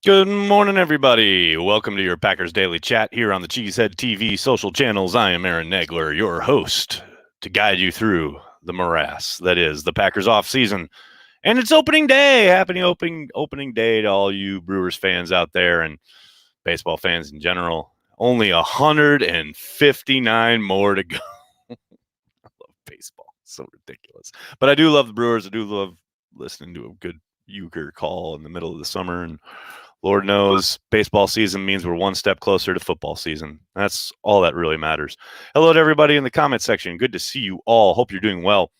Good morning, everybody. Welcome to your Packers Daily Chat here on the Cheesehead TV social channels. I am Aaron Nagler, your host, to guide you through the morass that is the Packers off season. And it's opening day. Happy opening day to all you Brewers fans out there and baseball fans in general. Only 159 more to go. I love baseball. It's so ridiculous. But I do love the Brewers. I do love listening to a good euchre call in the middle of the summer, and Lord knows baseball season means we're one step closer to football season. That's all that really matters. Hello to everybody in the comment section. Good to see you all. Hope you're doing well.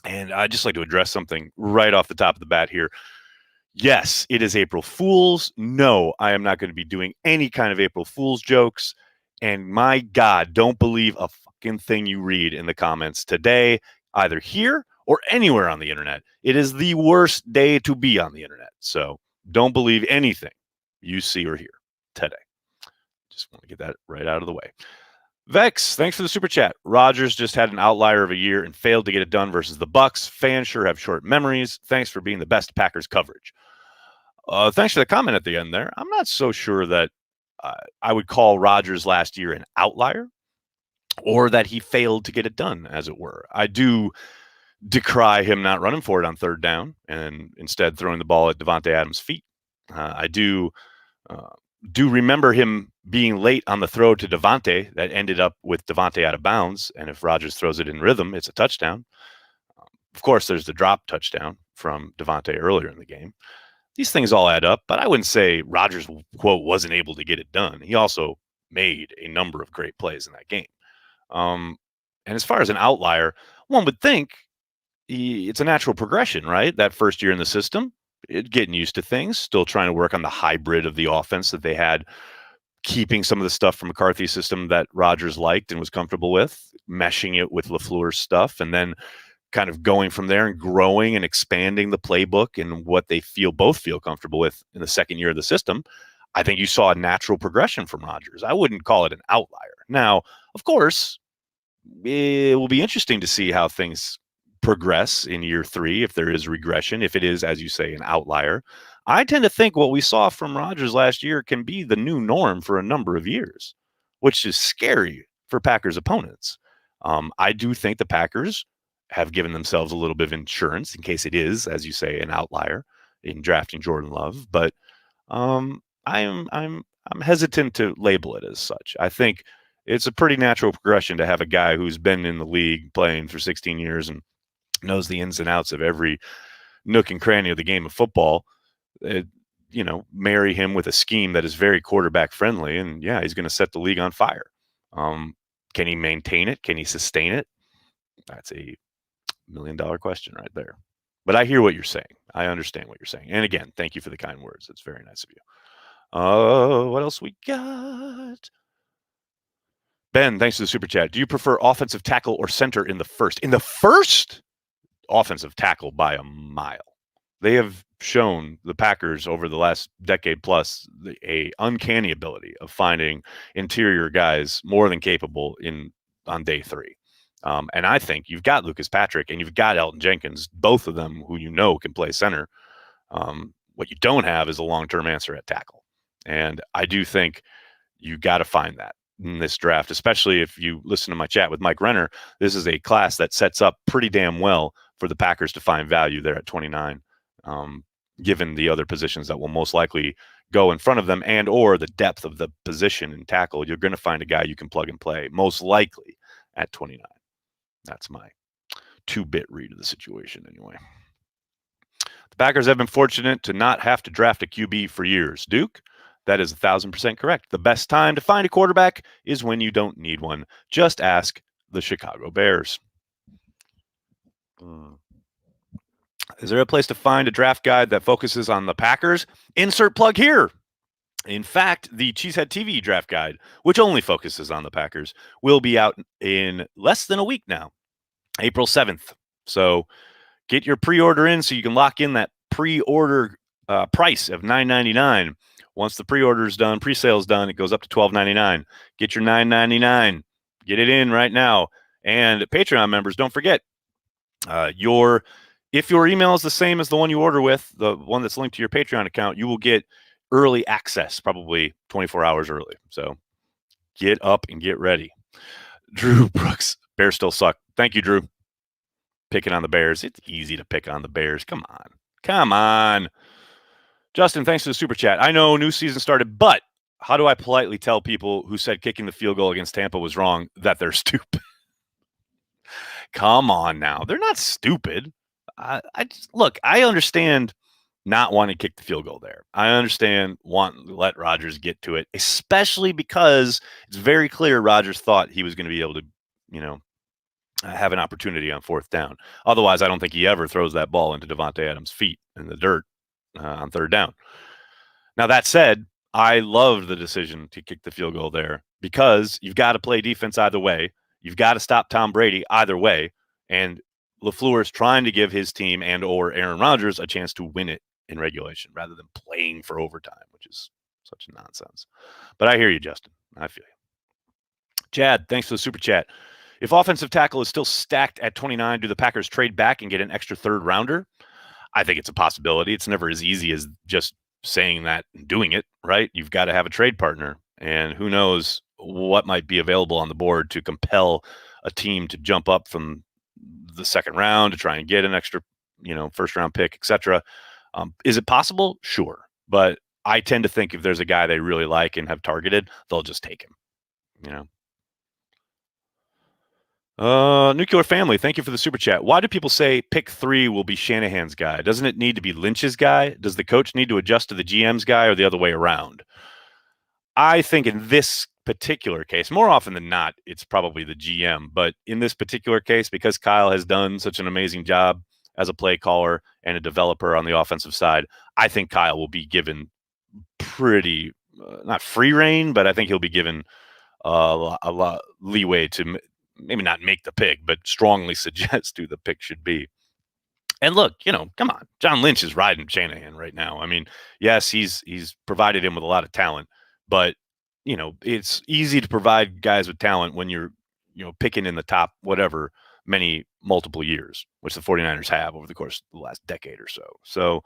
And I'd just like to address something right off the top of the bat here. Yes, it is April Fool's. No, I am not going to be doing any kind of April Fool's jokes. And my God, don't believe a fucking thing you read in the comments today, either here or anywhere on the internet. It is the worst day to be on the internet. So don't believe anything you see or hear today. Just want to get that right out of the way. Vex, thanks for the super chat. Rodgers just had an outlier of a year and failed to get it done versus the Bucks. Fans sure have short memories. Thanks for being the best Packers coverage. Thanks for the comment at the end there. I'm not so sure that I would call Rodgers last year an outlier or that he failed to get it done, as it were. I do decry him not running for it on third down and instead throwing the ball at Davante Adams' feet. I do remember him being late on the throw to Davante that ended up with Davante out of bounds. And if Rodgers throws it in rhythm, it's a touchdown. Of course, there's the drop touchdown from Davante earlier in the game. These things all add up, but I wouldn't say Rodgers, quote, wasn't able to get it done. He also made a number of great plays in that game. And as far as an outlier, one would think it's a natural progression, right? That first year in the system, getting used to things, still trying to work on the hybrid of the offense that they had, keeping some of the stuff from McCarthy's system that Rodgers liked and was comfortable with, meshing it with LaFleur's stuff, and then kind of going from there and growing and expanding the playbook and what they both feel comfortable with in the second year of the system. I think you saw a natural progression from Rodgers. I wouldn't call it an outlier. Now, of course, it will be interesting to see how things progress in year three, if there is regression, if it is, as you say, an outlier. I tend to think what we saw from Rodgers last year can be the new norm for a number of years, which is scary for Packers opponents. I do think the Packers have given themselves a little bit of insurance in case it is, as you say, an outlier in drafting Jordan Love. But I'm hesitant to label it as such. I think it's a pretty natural progression to have a guy who's been in the league playing for 16 years and knows the ins and outs of every nook and cranny of the game of football. Marry him with a scheme that is very quarterback friendly, and yeah, he's going to set the league on fire. Can he maintain it? Can he sustain it? That's a $1 million question right there. But I hear what you're saying. I understand what you're saying. And again, thank you for the kind words. It's very nice of you. What else we got? Ben, thanks for the super chat. Do you prefer offensive tackle or center in the first? In the first, offensive tackle by a mile. They have shown the Packers over the last decade plus a uncanny ability of finding interior guys more than capable on day three. And I think you've got Lucas Patrick and you've got Elton Jenkins, both of them who can play center. What you don't have is a long-term answer at tackle. And I do think you got to find that in this draft, especially if you listen to my chat with Mike Renner. This is a class that sets up pretty damn well for the Packers to find value there at 29, given the other positions that will most likely go in front of them and or the depth of the position in tackle. You're going to find a guy you can plug and play, most likely at 29. That's my 2-bit read of the situation anyway. The Packers have been fortunate to not have to draft a QB for years. Duke, that is 1,000% correct. The best time to find a quarterback is when you don't need one. Just ask the Chicago Bears. Is there a place to find a draft guide that focuses on the Packers? Insert plug here. In fact, the Cheesehead TV draft guide, which only focuses on the Packers, will be out in less than a week now, April 7th. So get your pre-order in so you can lock in that pre-order price of $9.99. Once the pre-order is done, pre-sale is done, it goes up to $12.99. Get your $9.99. Get it in right now. And Patreon members, don't forget, if your email is the same as the one you order with, the one that's linked to your Patreon account, you will get early access, probably 24 hours early. So get up and get ready. Drew Brooks, Bears still suck. Thank you, Drew. Picking on the Bears. It's easy to pick on the Bears. Come on. Come on. Justin, thanks for the super chat. I know new season started, but how do I politely tell people who said kicking the field goal against Tampa was wrong that they're stupid? Come on now. They're not stupid. Look, I understand not wanting to kick the field goal there. I understand wanting to let Rodgers get to it, especially because it's very clear Rodgers thought he was going to be able to, have an opportunity on fourth down. Otherwise, I don't think he ever throws that ball into Devontae Adams' feet in the dirt on third down. Now, that said, I loved the decision to kick the field goal there because you've got to play defense either way. You've got to stop Tom Brady either way. And LaFleur is trying to give his team and or Aaron Rodgers a chance to win it in regulation rather than playing for overtime, which is such nonsense. But I hear you, Justin. I feel you. Chad, thanks for the super chat. If offensive tackle is still stacked at 29, do the Packers trade back and get an extra third rounder? I think it's a possibility. It's never as easy as just saying that and doing it, right? You've got to have a trade partner, and who knows what might be available on the board to compel a team to jump up from the second round to try and get an extra, first round pick, etc. Is it possible? Sure. But I tend to think if there's a guy they really like and have targeted, they'll just take him, Nuclear Family, thank you for the super chat. Why do people say pick 3 will be Shanahan's guy? Doesn't it need to be Lynch's guy? Does the coach need to adjust to the GM's guy or the other way around? I think in this particular case, more often than not, it's probably the GM. But in this particular case, because Kyle has done such an amazing job as a play caller and a developer on the offensive side, I think Kyle will be given pretty, not free reign, but I think he'll be given a lot leeway to maybe not make the pick, but strongly suggest who the pick should be. And look, come on. John Lynch is riding Shanahan right now. I mean, yes, he's provided him with a lot of talent, but it's easy to provide guys with talent when you're, picking in the top, whatever, multiple years, which the 49ers have over the course of the last decade or so. So,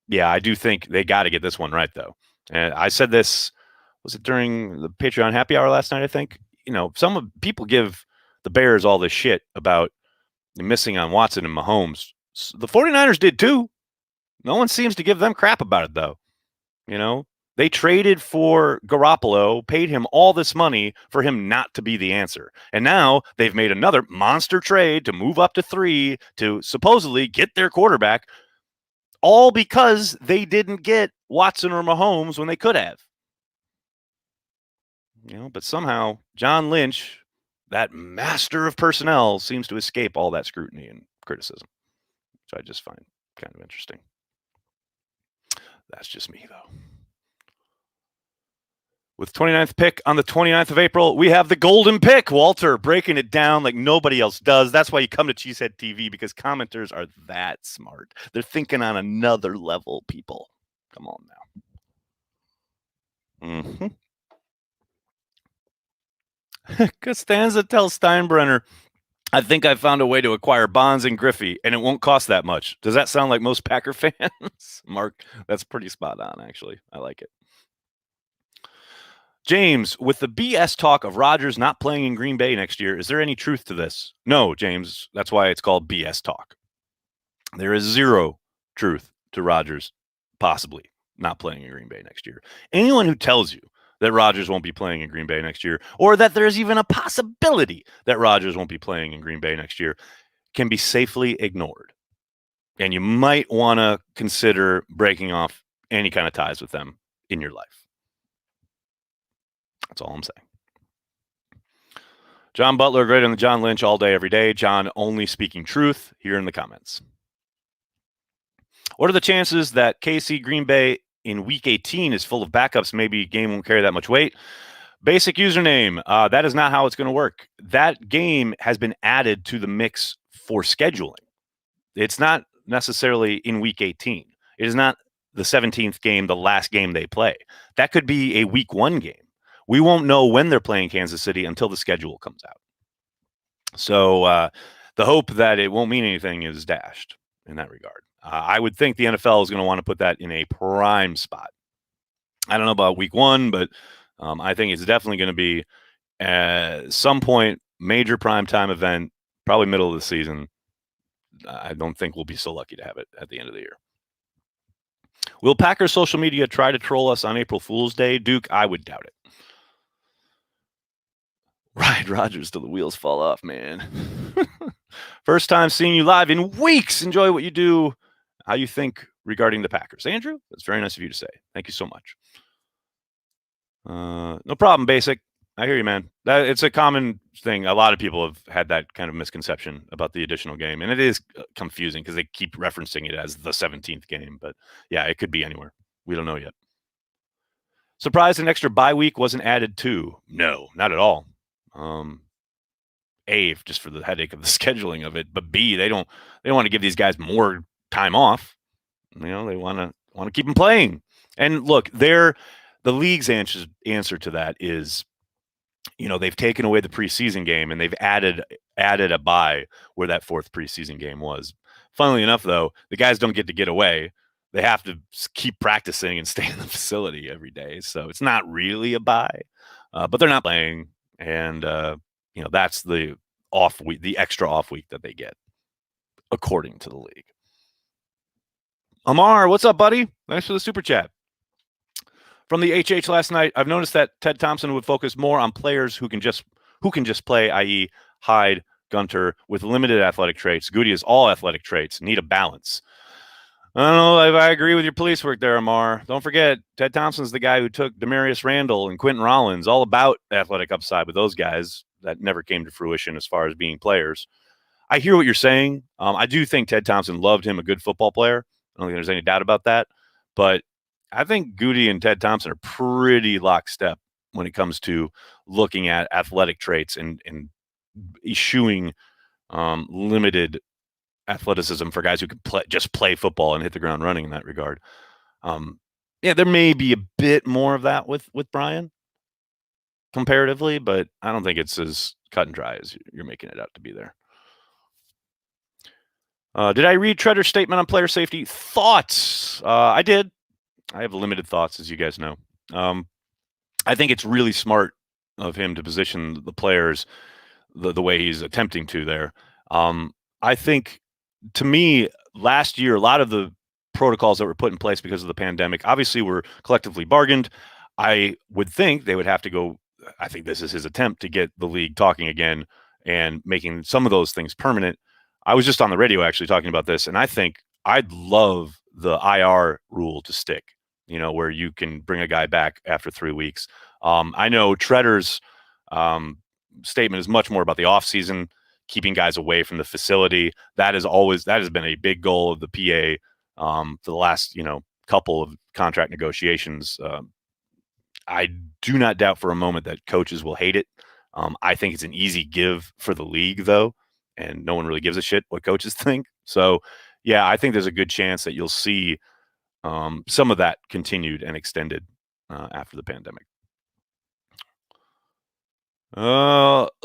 yeah, I do think they got to get this one right, though. And I said this, was it during the Patreon happy hour last night, I think? Some people give the Bears all this shit about missing on Watson and Mahomes. The 49ers did too. No one seems to give them crap about it, though. They traded for Garoppolo, paid him all this money for him not to be the answer. And now they've made another monster trade to move up to 3 to supposedly get their quarterback, all because they didn't get Watson or Mahomes when they could have. But somehow John Lynch, that master of personnel, seems to escape all that scrutiny and criticism, which I just find kind of interesting. That's just me, though. With 29th pick on the 29th of April, we have the golden pick. Walter breaking it down like nobody else does. That's why you come to Cheesehead TV, because commenters are that smart. They're thinking on another level, people. Come on now. Mm-hmm. Costanza tells Steinbrenner, I think I found a way to acquire Bonds and Griffey, and it won't cost that much. Does that sound like most Packer fans? Mark, that's pretty spot on, actually. I like it. James, with the BS talk of Rodgers not playing in Green Bay next year, is there any truth to this? No, James. That's why it's called BS talk. There is zero truth to Rodgers possibly not playing in Green Bay next year. Anyone who tells you that Rodgers won't be playing in Green Bay next year, or that there's even a possibility that Rodgers won't be playing in Green Bay next year, can be safely ignored. And you might want to consider breaking off any kind of ties with them in your life. That's all I'm saying. John Butler, greater than John Lynch all day, every day. John only speaking truth here in the comments. What are the chances that KC Green Bay in week 18 is full of backups? Maybe game won't carry that much weight. Basic username. That is not how it's going to work. That game has been added to the mix for scheduling. It's not necessarily in week 18. It is not the 17th game, the last game they play. That could be a week 1 game. We won't know when they're playing Kansas City until the schedule comes out. So the hope that it won't mean anything is dashed in that regard. I would think the NFL is going to want to put that in a prime spot. I don't know about week 1, but I think it's definitely going to be at some point major primetime event, probably middle of the season. I don't think we'll be so lucky to have it at the end of the year. Will Packers social media try to troll us on April Fool's Day? Duke, I would doubt it. Ride Rodgers till the wheels fall off, man. First time seeing you live in weeks. Enjoy what you do. How you think regarding the Packers. Andrew, that's very nice of you to say. Thank you so much. No problem, Basic. I hear you, man. It's a common thing. A lot of people have had that kind of misconception about the additional game, and it is confusing because they keep referencing it as the 17th game. But yeah, it could be anywhere. We don't know yet. Surprised an extra bye week wasn't added too. No, not at all. A, just for the headache of the scheduling of it, but B, they don't want to give these guys more time off. They want to keep them playing. And look, the league's answer to that is, they've taken away the preseason game and they've added a bye where that 4th preseason game was. Funnily enough, though, the guys don't get away. They have to keep practicing and stay in the facility every day. So it's not really a bye, but they're not playing. And, that's the off week, the extra off week that they get, according to the league. Amar, what's up, buddy? Thanks for the super chat. From the HH last night, I've noticed that Ted Thompson would focus more on players who can just play, i.e. Hyde, Gunter, with limited athletic traits. Goody is all athletic traits, need a balance. I don't know if I agree with your police work there, Amar. Don't forget, Ted Thompson's the guy who took Demarius Randall and Quentin Rollins, all about athletic upside with those guys that never came to fruition as far as being players. I hear what you're saying. I do think Ted Thompson loved him a good football player. I don't think there's any doubt about that. But I think Goody and Ted Thompson are pretty lockstep when it comes to looking at athletic traits and eschewing limited athleticism for guys who can just play football and hit the ground running in that regard. There may be a bit more of that with Brian comparatively, but I don't think it's as cut and dry as you're making it out to be there. Did I read Treader's statement on player safety? Thoughts? I did. I have limited thoughts, as you guys know. I think it's really smart of him to position the players the way he's attempting to there. I think, to me, last year, a lot of the protocols that were put in place because of the pandemic obviously were collectively bargained. I would think they would have to go. I think this is his attempt to get the league talking again and making some of those things permanent. I was just on the radio actually talking about this, and I think I'd love the IR rule to stick, where you can bring a guy back after 3 weeks. I know Treader's statement is much more about the offseason, keeping guys away from the facility. That has been a big goal of the PA for the last, couple of contract negotiations. I do not doubt for a moment that coaches will hate it. I think it's an easy give for the league, though, and no one really gives a shit what coaches think. So, yeah, I think there's a good chance that you'll see some of that continued and extended after the pandemic.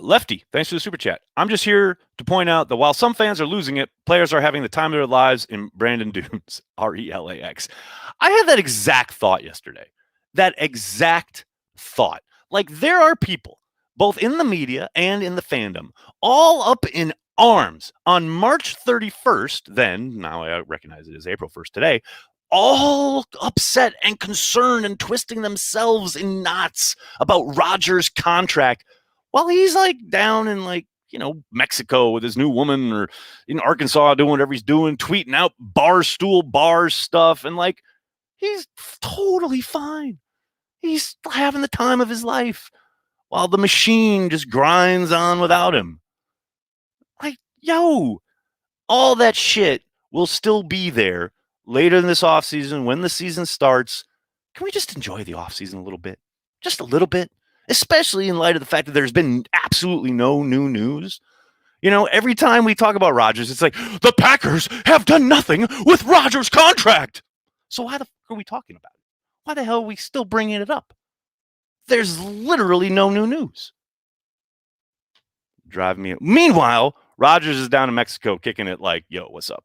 Lefty, thanks for the super chat. I'm just here to point out that while some fans are losing it, players are having the time of their lives in Brandon Dunes, RELAX. I had that exact thought yesterday. That exact thought. Like, there are people, both in the media and in the fandom, all up in arms on March 31st, now I recognize it is April 1st today, all upset and concerned and twisting themselves in knots about Rodgers' contract while he's down in Mexico with his new woman, or in Arkansas doing whatever he's doing, tweeting out barstool bars stuff, and he's totally fine. He's having the time of his life while the machine just grinds on without him. All that shit will still be there later in this offseason when the season starts. Can we just enjoy the offseason a little bit? Just a little bit? Especially in light of the fact that there's been absolutely no new news. Every time we talk about Rodgers, it's like, the Packers have done nothing with Rodgers' contract. So why the fuck are we talking about it? Why the hell are we still bringing it up? There's literally no new news. Drive me. Meanwhile, Rodgers is down in Mexico kicking it yo, what's up?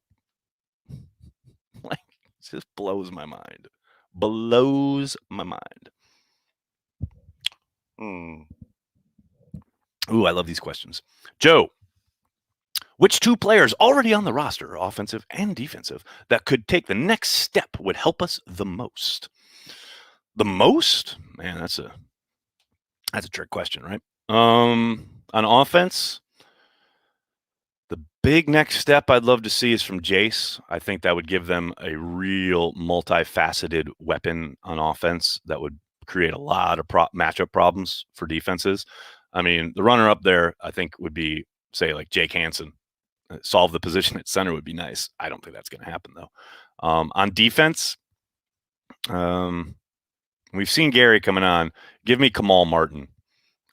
just blows my mind. Blows my mind. Ooh, I love these questions. Joe, which two players already on the roster, offensive and defensive, that could take the next step would help us the most? The most? Man, that's a trick question, right? On offense, the big next step I'd love to see is from Jace. I think that would give them a real multifaceted weapon on offense that would create a lot of matchup problems for defenses. I mean, the runner up there, I think, would be, say, like Jake Hansen. Solve the position at center would be nice. I don't think that's going to happen, though. On defense, we've seen Gary coming on. Give me Kamal Martin.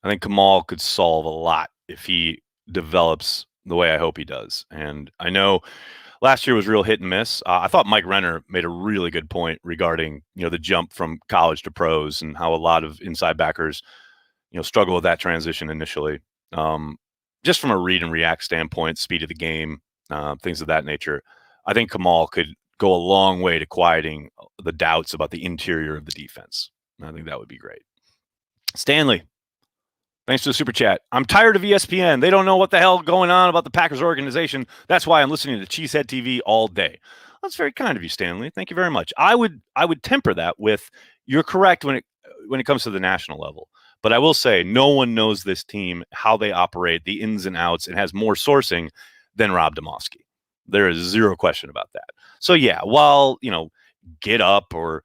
I think Kamal could solve a lot if he develops the way I hope he does. And I know last year was real hit and miss. I thought Mike Renner made a really good point regarding, the jump from college to pros and how a lot of inside backers, struggle with that transition initially. Just from a read and react standpoint, speed of the game, things of that nature. I think Kamal could go a long way to quieting the doubts about the interior of the defense. I think that would be great. Stanley, thanks for the super chat. I'm tired of ESPN. They don't know what the hell going on about the Packers organization. That's why I'm listening to Cheesehead TV all day. That's very kind of you, Stanley. Thank you very much. I would temper that with, you're correct when it comes to the national level. But I will say, no one knows this team, how they operate, the ins and outs, and has more sourcing than Rob Demovsky. There is zero question about that. So yeah, while Get Up or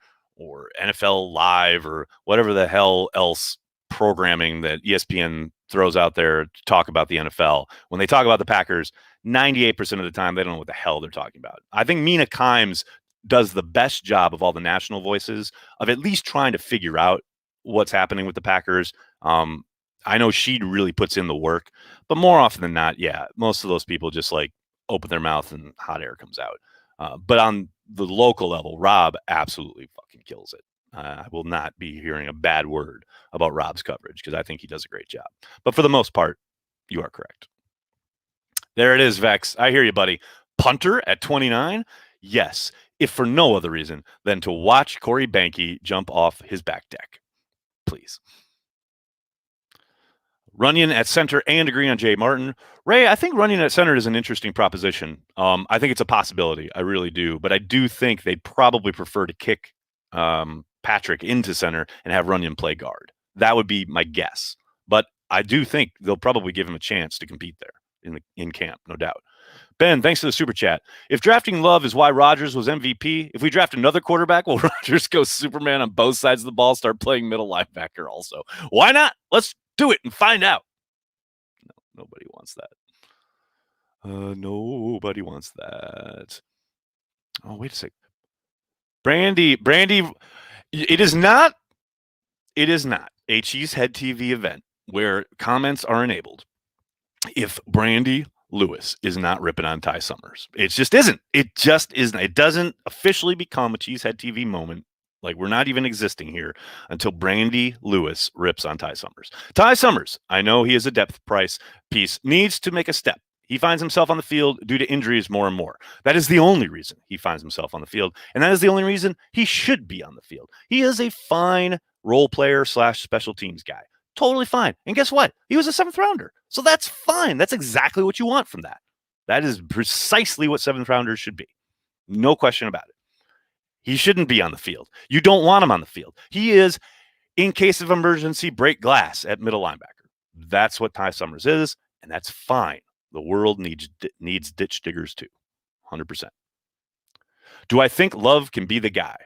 NFL Live or whatever the hell else programming that ESPN throws out there to talk about the NFL, when they talk about the Packers, 98% of the time they don't know what the hell they're talking about. I think Mina Kimes does the best job of all the national voices of at least trying to figure out what's happening with the Packers. I know she really puts in the work, but more often than not, yeah, most of those people just like open their mouth and hot air comes out. But on the local level, Rob absolutely fucking kills it. I will not be hearing a bad word about Rob's coverage because I think he does a great job. But for the most part, you are correct. There it is, Vex. I hear you, buddy. Punter at 29? Yes, if for no other reason than to watch Corey Banke jump off his back deck. Please. Runyon at center and agree on Jay Martin. Ray, I think Runyon at center is an interesting proposition. I think it's a possibility. I really do. But I do think they'd probably prefer to kick Patrick into center and have Runyon play guard. That would be my guess. But I do think they'll probably give him a chance to compete there in camp, no doubt. Ben, thanks for the super chat. If drafting Love is why Rodgers was MVP, if we draft another quarterback, will Rodgers go Superman on both sides of the ball, start playing middle linebacker also? Why not? Let's do it and find out. No, nobody wants that. Nobody wants that. Oh, wait a sec. Brandy, it is not a Cheesehead TV event where comments are enabled if Brandy Lewis is not ripping on Ty Summers. It just isn't. It doesn't officially become a Cheesehead TV moment. Like, we're not even existing here until Brandy Lewis rips on Ty Summers. Ty Summers, I know he is a depth piece, needs to make a step. He finds himself on the field due to injuries more and more. That is the only reason he finds himself on the field, and that is the only reason he should be on the field. He is a fine role player / special teams guy. Totally fine. And guess what? He was a 7th rounder. So that's fine. That's exactly what you want from that. That is precisely what 7th rounders should be. No question about it. He shouldn't be on the field. You don't want him on the field. He is, in case of emergency, break glass at middle linebacker. That's what Ty Summers is, and that's fine. The world needs ditch diggers too. 100%. Do I think Love can be the guy?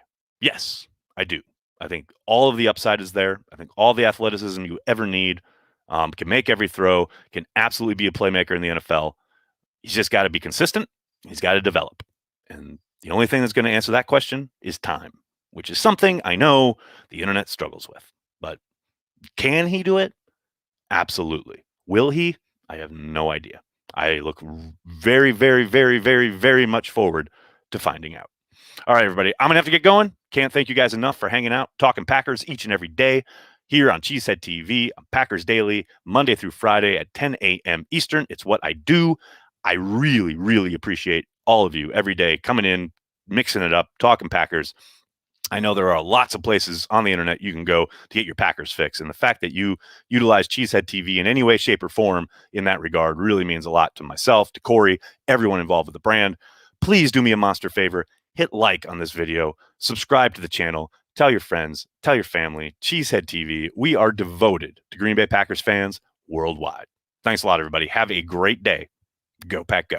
Yes, I do. I think all of the upside is there. I think all the athleticism you ever need, can make every throw, can absolutely be a playmaker in the NFL. He's just got to be consistent. He's got to develop. And the only thing that's going to answer that question is time, which is something I know the internet struggles with. But can he do it? Absolutely. Will he? I have no idea. I look very, very, very, very, very much forward to finding out. All right, everybody. I'm going to have to get going. Can't thank you guys enough for hanging out, talking Packers each and every day here on Cheesehead TV, on Packers Daily, Monday through Friday at 10 a.m. Eastern. It's what I do. I really, really appreciate all of you every day coming in, mixing it up, talking Packers. I know there are lots of places on the internet you can go to get your Packers fix. And the fact that you utilize Cheesehead TV in any way, shape, or form in that regard really means a lot to myself, to Corey, everyone involved with the brand. Please do me a monster favor. Hit like on this video, subscribe to the channel, tell your friends, tell your family. Cheesehead TV, we are devoted to Green Bay Packers fans worldwide. Thanks a lot, everybody. Have a great day. Go Pack Go.